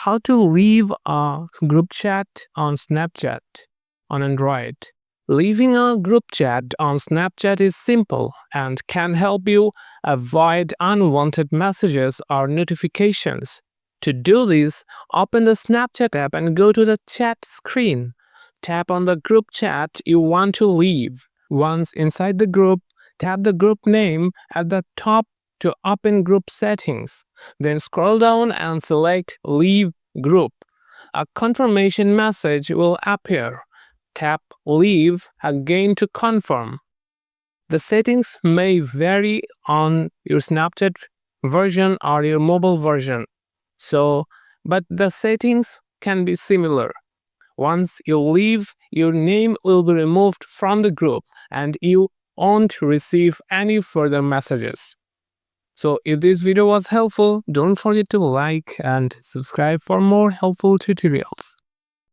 How to leave a group chat on Snapchat on Android. Leaving a group chat on Snapchat is simple and can help you avoid unwanted messages or notifications. To do this, open the Snapchat app and go to the chat screen. Tap on the group chat you want to leave. Once inside the group, tap the group name at the top to open group settings. Then scroll down and select Leave Group. A confirmation message will appear. Tap Leave again to confirm. The settings may vary on your Snapchat version or your mobile version. But the settings can be similar. Once you leave, your name will be removed from the group and you won't receive any further messages. So if this video was helpful, don't forget to like and subscribe for more helpful tutorials.